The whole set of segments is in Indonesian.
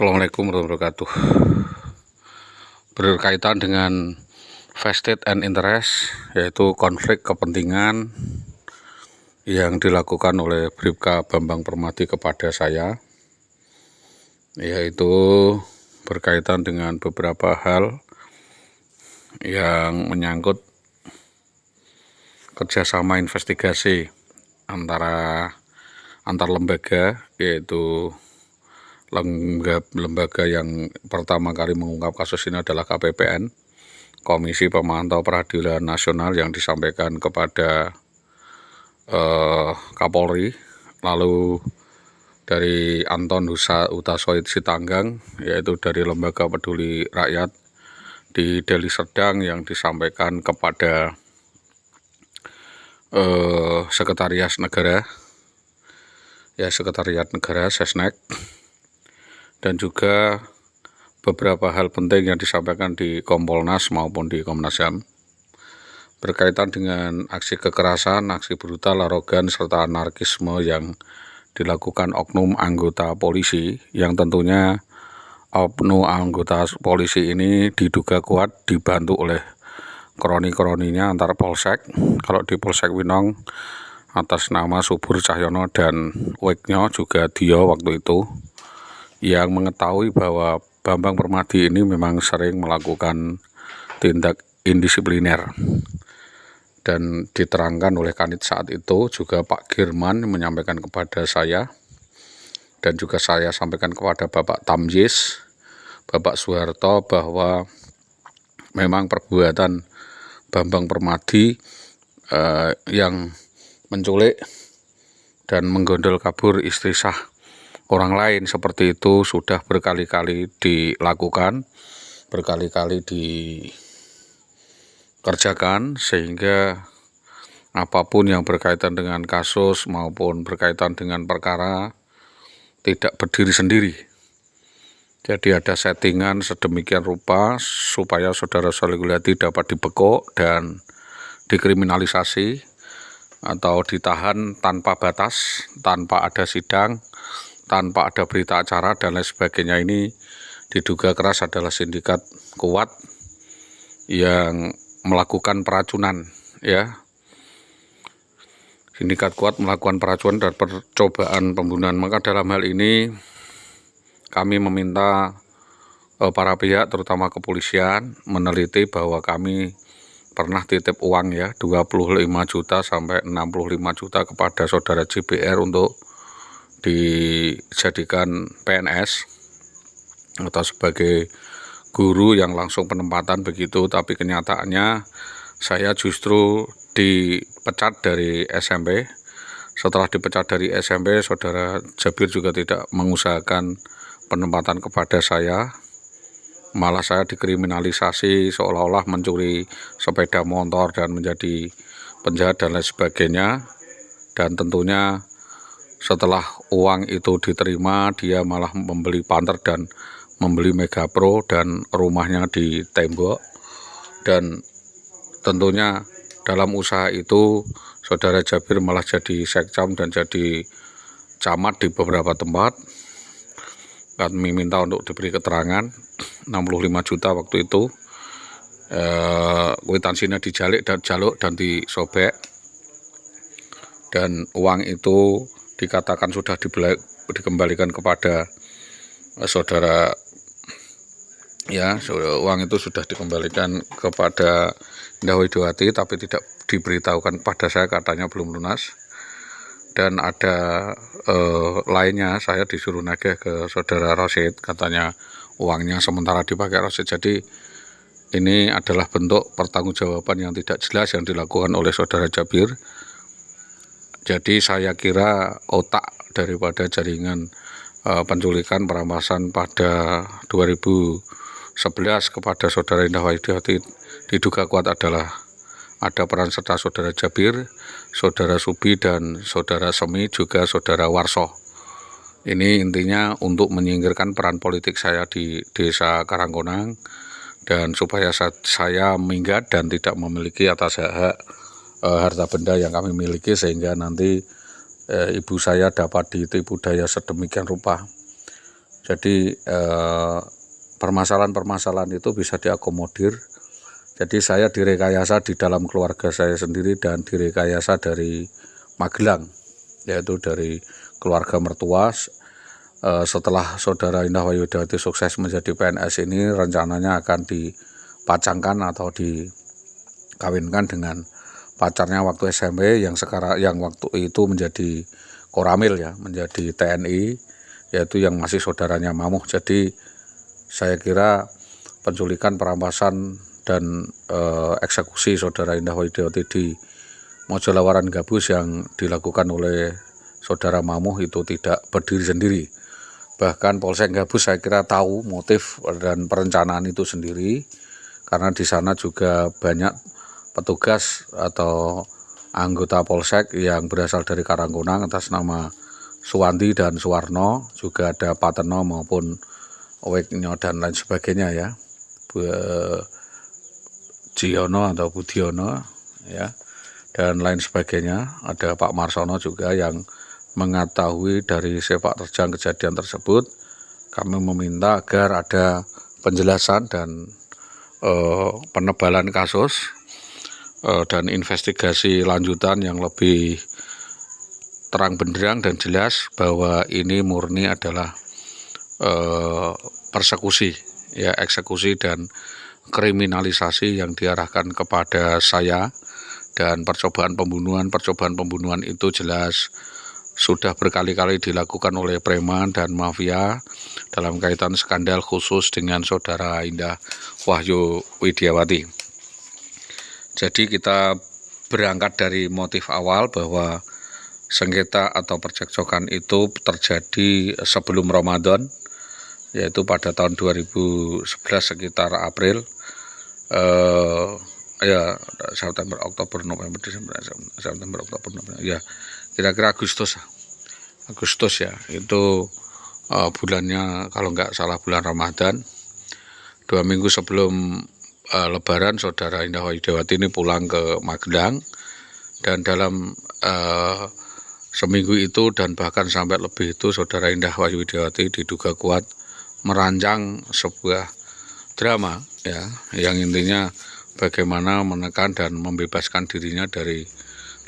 Assalamualaikum warahmatullahi wabarakatuh. Berkaitan dengan vested and interest, yaitu konflik kepentingan yang dilakukan oleh Bribka Bambang Permadi kepada saya, yaitu berkaitan dengan beberapa hal yang menyangkut kerjasama investigasi antar lembaga, yaitu lembaga yang pertama kali mengungkap kasus ini adalah KPPN, Komisi Pemantau Peradilan Nasional, yang disampaikan kepada Kapolri, lalu dari Anton Hutasoid Sitanggang, yaitu dari Lembaga Peduli Rakyat di Deli Serdang, yang disampaikan kepada Sekretariat Negara, Sekretariat Negara Sesnek, dan juga beberapa hal penting yang disampaikan di Kompolnas maupun di Komnas HAM berkaitan dengan aksi kekerasan, aksi brutal, arogan, serta anarkisme yang dilakukan oknum anggota polisi, yang tentunya oknum anggota polisi ini diduga kuat dibantu oleh kroni-kroninya antar polsek. Kalau di Polsek Winong atas nama Subur Cahyono dan Weknyo juga dia waktu itu, yang mengetahui bahwa Bambang Permadi ini memang sering melakukan tindak indisipliner. Dan diterangkan oleh Kanit saat itu, juga Pak Girman menyampaikan kepada saya, dan juga saya sampaikan kepada Bapak Tamjiz, Bapak Soeharto, bahwa memang perbuatan Bambang Permadi yang menculik dan menggondol kabur istri sah orang lain seperti itu sudah berkali-kali dilakukan, berkali-kali dikerjakan, sehingga apapun yang berkaitan dengan kasus maupun berkaitan dengan perkara tidak berdiri sendiri. Jadi ada settingan sedemikian rupa supaya saudara Solihuliati dapat dibekuk dan dikriminalisasi atau ditahan tanpa batas, tanpa ada sidang, tanpa ada berita acara dan lain sebagainya. Ini diduga keras adalah sindikat kuat yang melakukan peracunan, sindikat kuat melakukan peracunan dan percobaan pembunuhan. Maka dalam hal ini kami meminta para pihak, terutama kepolisian, meneliti bahwa kami pernah titip uang 25 juta sampai 65 juta kepada saudara JBR untuk dijadikan PNS atau sebagai guru yang langsung penempatan begitu, tapi kenyataannya saya justru dipecat dari SMP. Setelah dipecat dari SMP, saudara Jabir juga tidak mengusahakan penempatan kepada saya, malah saya dikriminalisasi seolah-olah mencuri sepeda motor dan menjadi penjahat dan lain sebagainya. Dan tentunya setelah uang itu diterima, dia malah membeli Panther dan membeli Mega Pro dan rumahnya ditembok. Dan tentunya dalam usaha itu saudara Jabir malah jadi sekcam dan jadi camat di beberapa tempat. Kami minta untuk diberi keterangan 65 juta waktu itu, kwitansinya dijaluk dan disobek, dan uang itu dikatakan sudah dikembalikan kepada saudara, uang itu sudah dikembalikan kepada Indah Widiawati, tapi tidak diberitahukan kepada saya, katanya belum lunas. Dan ada lainnya, saya disuruh nagih ke saudara Rosid, katanya uangnya sementara dipakai Rosid. Jadi ini adalah bentuk pertanggungjawaban yang tidak jelas yang dilakukan oleh saudara Jabir. Jadi saya kira otak daripada jaringan penculikan perampasan pada 2011 kepada saudara Indah Widiawati diduga kuat adalah ada peran serta saudara Jabir, saudara Subi, dan saudara Semi, juga saudara Warso. Ini intinya untuk menyingkirkan peran politik saya di Desa Karangkonang, dan supaya saya minggat dan tidak memiliki atas hak harta benda yang kami miliki, sehingga nanti ibu saya dapat ditipu daya sedemikian rupa. Jadi permasalahan-permasalahan itu bisa diakomodir. Jadi saya direkayasa di dalam keluarga saya sendiri dan direkayasa dari Magelang, yaitu dari keluarga mertua. Setelah saudara Indah Wahyudawati sukses menjadi PNS ini, rencananya akan dipacangkan atau dikawinkan dengan pacarnya waktu SMP yang waktu itu menjadi Koramil ya, menjadi TNI, yaitu yang masih saudaranya Mamuh. Jadi saya kira penculikan, perampasan dan eksekusi saudara Indah Wahyudawati di Mojolawaran Gabus yang dilakukan oleh saudara Mamuh itu tidak berdiri sendiri. Bahkan Polsek Gabus saya kira tahu motif dan perencanaan itu sendiri, karena di sana juga banyak petugas atau anggota Polsek yang berasal dari Karangkunang atas nama Suwandi dan Suwarno, juga ada Pateno maupun Weknyo dan lain sebagainya ya, Jiono atau Budiono ya, dan lain sebagainya. Ada Pak Marsono juga yang mengetahui dari sepak terjang kejadian tersebut. Kami meminta agar ada penjelasan dan penebalan kasus dan investigasi lanjutan yang lebih terang benderang dan jelas bahwa ini murni adalah persekusi ya, eksekusi dan kriminalisasi yang diarahkan kepada saya. Dan percobaan pembunuhan itu jelas sudah berkali-kali dilakukan oleh preman dan mafia dalam kaitan skandal khusus dengan saudara Indah Wahyuwidiawati. Jadi kita berangkat dari motif awal bahwa sengketa atau percekcokan itu terjadi sebelum Ramadan, yaitu pada tahun 2011 sekitar April, September, Oktober, November, Desember, September, Oktober, November, ya kira-kira Agustus ya, itu bulannya kalau nggak salah bulan Ramadan. 2 minggu sebelum Lebaran saudara Indah Wahyudawati ini pulang ke Magelang, dan dalam seminggu itu dan bahkan sampai lebih itu saudara Indah Wahyudawati diduga kuat merancang sebuah drama ya, yang intinya bagaimana menekan dan membebaskan dirinya dari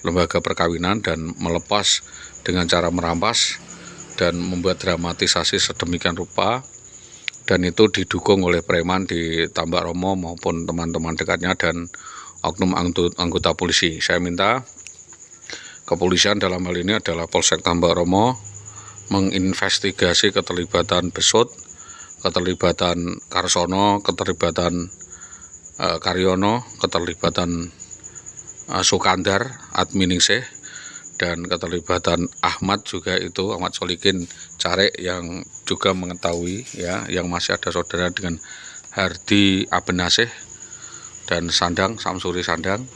lembaga perkawinan dan melepas dengan cara merampas dan membuat dramatisasi sedemikian rupa, dan itu didukung oleh preman di Tambak Romo maupun teman-teman dekatnya dan oknum anggota polisi. Saya minta kepolisian dalam hal ini adalah Polsek Tambak Romo menginvestigasi keterlibatan Besut, keterlibatan Karsono, keterlibatan Karyono, keterlibatan Sukandar, Adminingsih, dan keterlibatan Ahmad juga, itu Ahmad Solikin Carek yang juga mengetahui ya, yang masih ada saudara dengan Hardi Abenasih dan Sandang, Samsuri Sandang.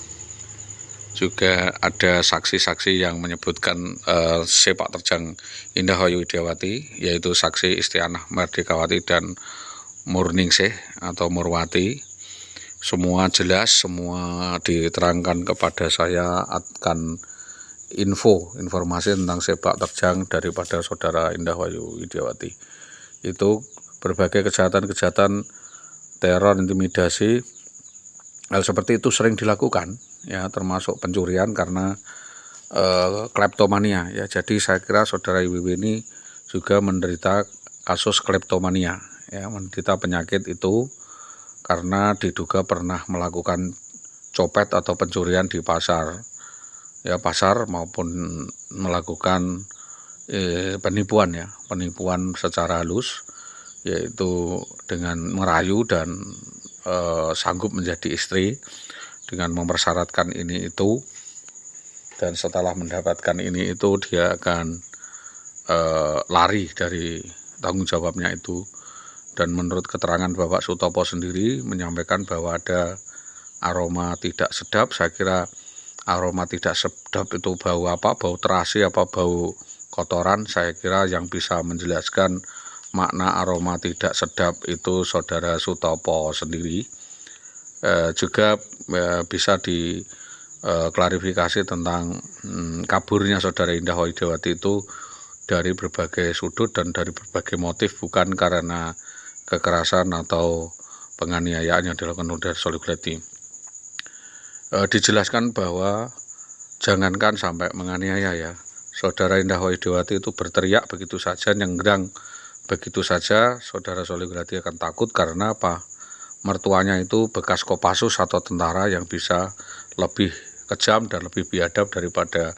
Juga ada saksi-saksi yang menyebutkan sepak terjang Indah Wahyuwidiawati, yaitu saksi Istianah Merdekawati dan Murningsih atau Murwati. Semua jelas, semua diterangkan kepada saya akan informasi tentang sepak terjang daripada saudara Indah Wahyuwidiawati. Itu berbagai kejahatan-kejahatan teror, intimidasi, hal seperti itu sering dilakukan ya, termasuk pencurian karena kleptomania ya. Jadi saya kira saudara IWW ini juga menderita kasus kleptomania ya, menderita penyakit itu karena diduga pernah melakukan copet atau pencurian di pasar ya, pasar maupun melakukan penipuan ya, penipuan secara halus, yaitu dengan merayu dan sanggup menjadi istri dengan mempersyaratkan ini itu, dan setelah mendapatkan ini itu dia akan lari dari tanggung jawabnya itu. Dan menurut keterangan Bapak Sutopo sendiri menyampaikan bahwa ada aroma tidak sedap. Saya kira aroma tidak sedap itu bau apa, bau terasi apa bau kotoran. Saya kira yang bisa menjelaskan makna aroma tidak sedap itu saudara Sutopo sendiri. Juga bisa diklarifikasi tentang kaburnya saudara Indah Wahyuwidiawati itu dari berbagai sudut dan dari berbagai motif, bukan karena kekerasan atau penganiayaan yang dilakukan oleh Soleh Gulati. Dijelaskan bahwa jangankan sampai menganiaya ya, Saudara Indah Wahyudiawati itu berteriak begitu saja, nyenggrang begitu saja, Saudara Soleh Gulati akan takut karena apa? Mertuanya itu bekas Kopassus atau tentara yang bisa lebih kejam dan lebih biadab daripada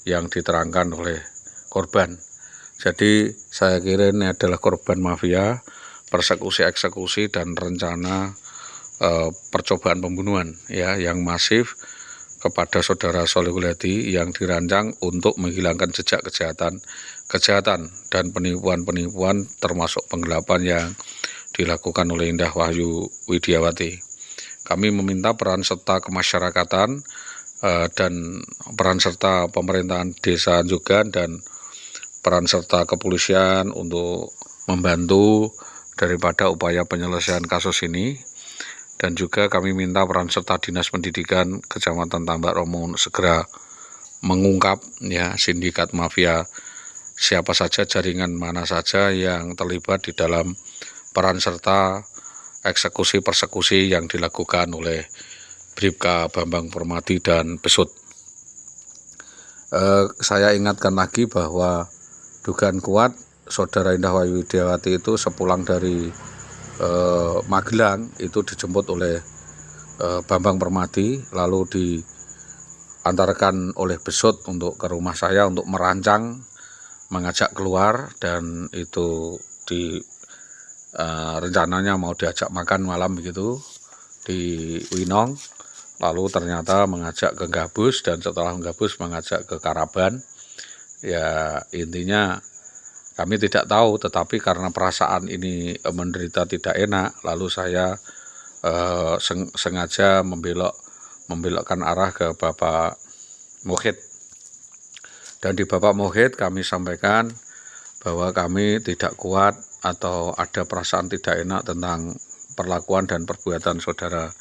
yang diterangkan oleh korban. Jadi saya kira ini adalah korban mafia, persekusi, eksekusi, dan rencana percobaan pembunuhan ya yang masif kepada Saudara Soleh Gulati yang dirancang untuk menghilangkan jejak kejahatan dan penipuan-penipuan termasuk penggelapan yang dilakukan oleh Indah Wahyudiawati. Kami meminta peran serta kemasyarakatan dan peran serta pemerintahan desa juga dan peran serta kepolisian untuk membantu daripada upaya penyelesaian kasus ini. Dan juga kami minta peran serta Dinas Pendidikan Kecamatan Tambak Romo segera mengungkap ya sindikat mafia, siapa saja, jaringan mana saja yang terlibat di dalam peran serta eksekusi persekusi yang dilakukan oleh Bribka Bambang Permati dan Besut. Saya ingatkan lagi bahwa dugaan kuat Saudara Indah Wahyudiawati itu sepulang dari Magelang itu dijemput oleh Bambang Permati, lalu diantarkan oleh Besut untuk ke rumah saya untuk merancang mengajak keluar, dan itu rencananya mau diajak makan malam begitu di Winong, lalu ternyata mengajak ke Gabus, dan setelah Gabus mengajak ke Karaban. Ya intinya kami tidak tahu, tetapi karena perasaan ini menderita tidak enak, lalu saya sengaja membelokkan arah ke Bapak Muhid. Dan di Bapak Muhid kami sampaikan bahwa kami tidak kuat atau ada perasaan tidak enak tentang perlakuan dan perbuatan Saudara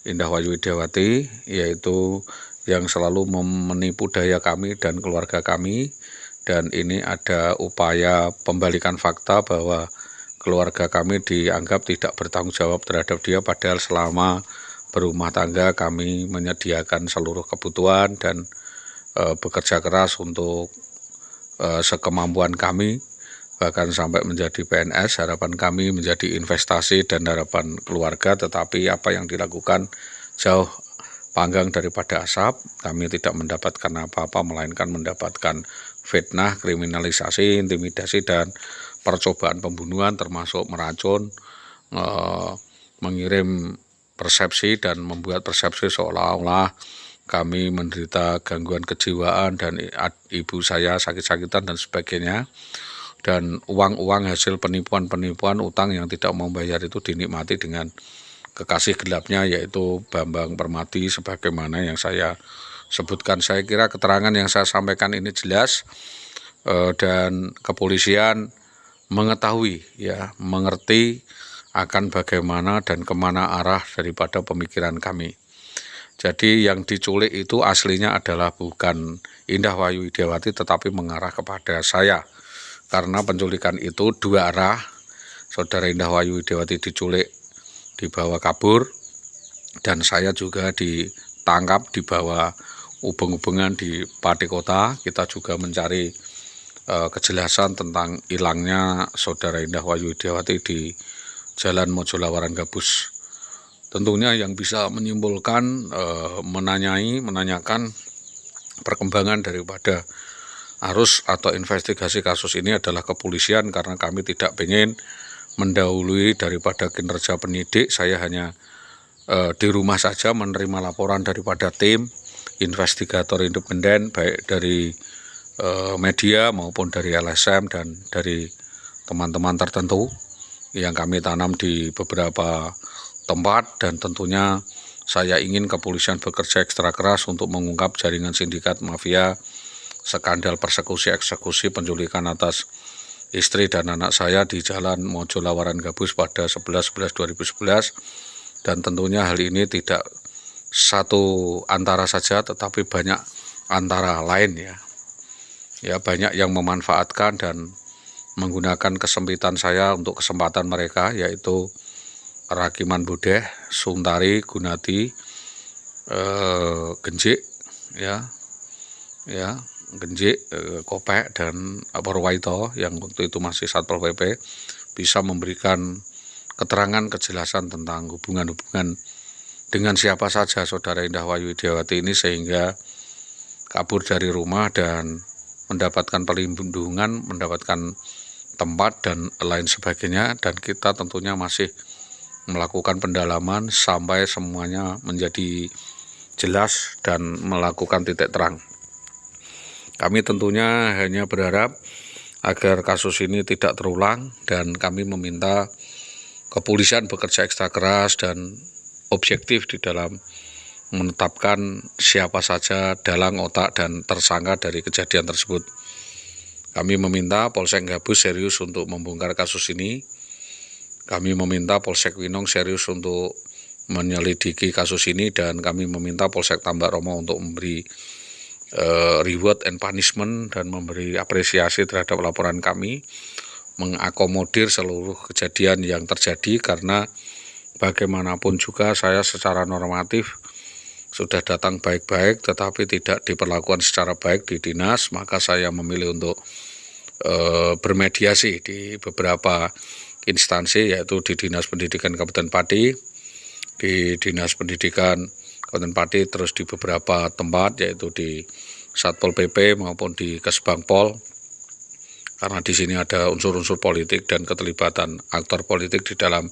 Indah Wahyudiawati, yaitu yang selalu menipu daya kami dan keluarga kami. Dan ini ada upaya pembalikan fakta bahwa keluarga kami dianggap tidak bertanggung jawab terhadap dia, padahal selama berumah tangga kami menyediakan seluruh kebutuhan dan bekerja keras untuk sekemampuan kami, bahkan sampai menjadi PNS. Harapan kami menjadi investasi dan harapan keluarga, tetapi apa yang dilakukan jauh panggang daripada asap. Kami tidak mendapatkan apa-apa, melainkan mendapatkan fitnah, kriminalisasi, intimidasi, dan percobaan pembunuhan, termasuk meracun, mengirim persepsi dan membuat persepsi seolah-olah kami menderita gangguan kejiwaan dan ibu saya sakit-sakitan dan sebagainya. Dan uang-uang hasil penipuan-penipuan utang yang tidak mau bayar itu dinikmati dengan kekasih gelapnya, yaitu Bambang Permati, sebagaimana yang saya sebutkan. Saya kira keterangan yang saya sampaikan ini jelas, dan kepolisian mengetahui ya, mengerti akan bagaimana dan kemana arah daripada pemikiran kami. Jadi yang diculik itu aslinya adalah bukan Indah Wahyudiawati, tetapi mengarah kepada saya. Karena penculikan itu dua arah. Saudara Indah Wahyudiawati diculik, dibawa kabur, dan saya juga ditangkap, dibawa ubeng-ubengan di Pati Kota. Kita juga mencari kejelasan tentang hilangnya Saudara Indah Wahyudiawati di Jalan Mojolawaran Gabus. Tentunya yang bisa menyimpulkan, menanyakan perkembangan daripada arus atau investigasi kasus ini adalah kepolisian, karena kami tidak ingin mendahului daripada kinerja penyidik. Saya hanya di rumah saja menerima laporan daripada tim investigator independen, baik dari media maupun dari LSM dan dari teman-teman tertentu yang kami tanam di beberapa tempat. Dan tentunya saya ingin kepolisian bekerja ekstra keras untuk mengungkap jaringan sindikat mafia, skandal persekusi, eksekusi, penculikan atas istri dan anak saya di Jalan Mojolawaran Gabus pada 11/11/2011. Dan tentunya hal ini tidak satu antara saja, tetapi banyak antara lain ya. Ya, banyak yang memanfaatkan dan menggunakan kesempitan saya untuk kesempatan mereka, yaitu Rakiman Bodeh, Suntari, Gunati, Genjik, ya, Genjik, Kopek, dan Purwaito yang waktu itu masih Satpol PP bisa memberikan keterangan kejelasan tentang hubungan-hubungan dengan siapa saja saudara Indah Wayu Widiawati ini, sehingga kabur dari rumah dan mendapatkan perlindungan, mendapatkan tempat dan lain sebagainya. Dan kita tentunya masih melakukan pendalaman sampai semuanya menjadi jelas dan melakukan titik terang. Kami tentunya hanya berharap agar kasus ini tidak terulang, dan kami meminta kepolisian bekerja ekstra keras dan objektif di dalam menetapkan siapa saja dalang, otak, dan tersangka dari kejadian tersebut. Kami meminta Polsek Gabus serius untuk membongkar kasus ini. Kami meminta Polsek Winong serius untuk menyelidiki kasus ini, dan kami meminta Polsek Tambak Romo untuk memberi reward and punishment dan memberi apresiasi terhadap laporan kami, mengakomodir seluruh kejadian yang terjadi, karena bagaimanapun juga saya secara normatif sudah datang baik-baik tetapi tidak diperlakukan secara baik di dinas, maka saya memilih untuk bermediasi di beberapa instansi, yaitu di Dinas Pendidikan Kabupaten Pati, di Dinas Pendidikan Kabupaten Pati, terus di beberapa tempat yaitu di Satpol PP maupun di Kesbangpol, karena di sini ada unsur-unsur politik dan keterlibatan aktor politik di dalam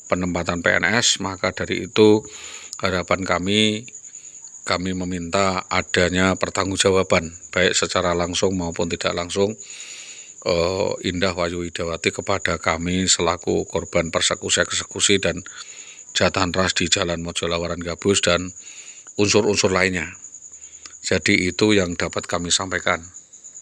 penempatan PNS. Maka dari itu harapan kami meminta adanya pertanggungjawaban baik secara langsung maupun tidak langsung Indah Wayu Widiawati kepada kami selaku korban persekusi dan kejahatan ras di Jalan Mojolawaran Gabus dan unsur-unsur lainnya. Jadi itu yang dapat kami sampaikan.